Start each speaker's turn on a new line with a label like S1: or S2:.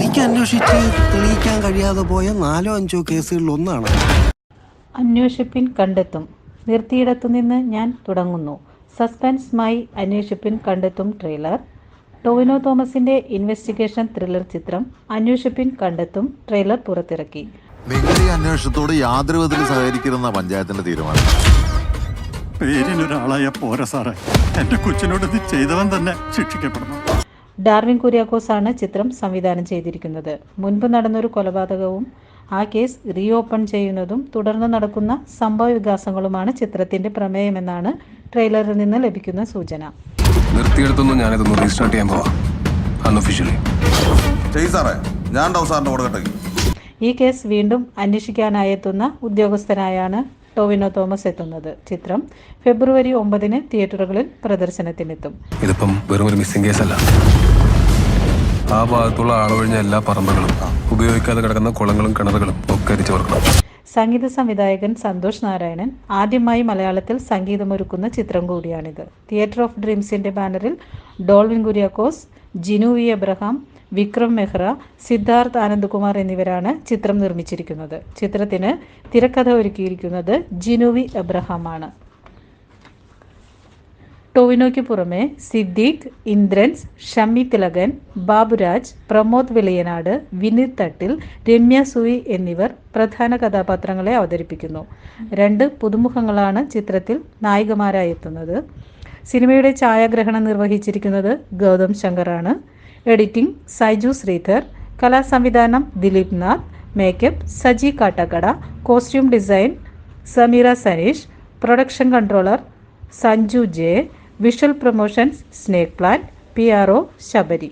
S1: എനിക്ക് അന്വേഷിച്ച് തെളിയിക്കാൻ കഴിയാതെ പോയ 4-5 കേസുകളിൽ ഒന്നാണ്.
S2: അന്വേഷിപ്പിൻ കണ്ടെത്തും. നിർത്തിയിടത്തുനിന്ന് ഞാൻ തുടങ്ങുന്നു. സസ്പെൻസുമായി അന്വേഷിപ്പിൻ കണ്ടെത്തും ട്രെയിലർ. ടൊവിനോ തോമസിന്റെ ഇൻവെസ്റ്റിഗേഷൻ ത്രില്ലർ ചിത്രം അന്വേഷിപ്പിൻ കണ്ടെത്തും ട്രെയിലർ പുറത്തിറക്കി.
S3: നിങ്ങൾ ഈ അന്വേഷണത്തോട് യാതൊരു വിധത്തിലും സഹകരിക്കരുതെന്ന പഞ്ചായത്തിന്റെ തീരുമാനം.
S4: പേരിനൊരാളായ പോരാ സാറേ, എന്റെ കൊച്ചിനോട് ഇത് ചെയ്തവൻ തന്നെ ശിക്ഷിക്കപ്പെടണം.
S2: ഡാർവിൻ കുര്യാക്കോസ് ആണ് ചിത്രം സംവിധാനം ചെയ്തിരിക്കുന്നത്. മുൻപ് നടന്നൊരു കൊലപാതകവും ആ കേസ് റീ ഓപ്പൺ ചെയ്യുന്നതും തുടർന്ന് നടക്കുന്ന സംഭവ വികാസങ്ങളുമാണ് ചിത്രത്തിന്റെ പ്രമേയമെന്നാണ് ട്രെയിലറിൽ നിന്ന് ലഭിക്കുന്ന സൂചന.
S5: നിർത്തിയെടുത്തൊന്നും ഞാനിതൊന്ന് റീസ്റ്റാർട്ട് ചെയ്യാൻ പോവാ അൺഒഫീഷ്യലി.
S2: ഈ കേസ് വീണ്ടും അന്വേഷിക്കാനായെത്തുന്ന ഉദ്യോഗസ്ഥനായാണ് ടൊവിനോ തോമസ് എത്തുന്നത്. ചിത്രം ഫെബ്രുവരി 9 തിയേറ്ററുകളിൽ പ്രദർശനത്തിനെത്തും.
S5: ഇതിപ്പം വെറും ഒരു മിസ്സിംഗ് കേസല്ല. ആ ഭാഗത്തുള്ള ആളൊഴിഞ്ഞ എല്ലാ പറമ്പുകളും ഉപയോഗിക്കാതെ കിടക്കുന്ന കുളങ്ങളും കിണറുകളും ഒക്കെ അരിച്ചു വർക്കണം.
S2: സംഗീത സംവിധായകൻ സന്തോഷ് നാരായണൻ ആദ്യമായി മലയാളത്തിൽ സംഗീതമൊരുക്കുന്ന ചിത്രം കൂടിയാണിത്. തിയേറ്റർ ഓഫ് ഡ്രീംസിന്റെ ബാനറിൽ ഡോൾവിൻ കുര്യാക്കോസ്, ജിനു വി എബ്രഹാം, വിക്രം മെഹ്റ, സിദ്ധാർത്ഥ് ആനന്ദ്കുമാർ എന്നിവരാണ് ചിത്രം നിർമ്മിച്ചിരിക്കുന്നത്. ചിത്രത്തിന് തിരക്കഥ ഒരുക്കിയിരിക്കുന്നത് ജിനു വി എബ്രഹാം ആണ്. ടൊവിനോയ്ക്ക് പുറമെ സിദ്ദീഖ്, ഇന്ദ്രൻസ്, ഷമ്മി തിലകൻ, ബാബുരാജ്, പ്രമോദ് വെളിയനാട്, വിനീത് തട്ടിൽ, രമ്യ സുയി എന്നിവർ പ്രധാന കഥാപാത്രങ്ങളെ അവതരിപ്പിക്കുന്നു. 2 പുതുമുഖങ്ങളാണ് ചിത്രത്തിൽ നായികമാരായി എത്തുന്നത്. സിനിമയുടെ ഛായാഗ്രഹണം നിർവഹിച്ചിരിക്കുന്നത് ഗൗതം ശങ്കറാണ്. എഡിറ്റിംഗ് സൈജു ശ്രീധർ, കലാസംവിധാനം Dileep Nath, makeup Saji Kattakada, costume design Sameera Saneesh, production controller Sanju J, visual promotions snake plant, PRO Sabari.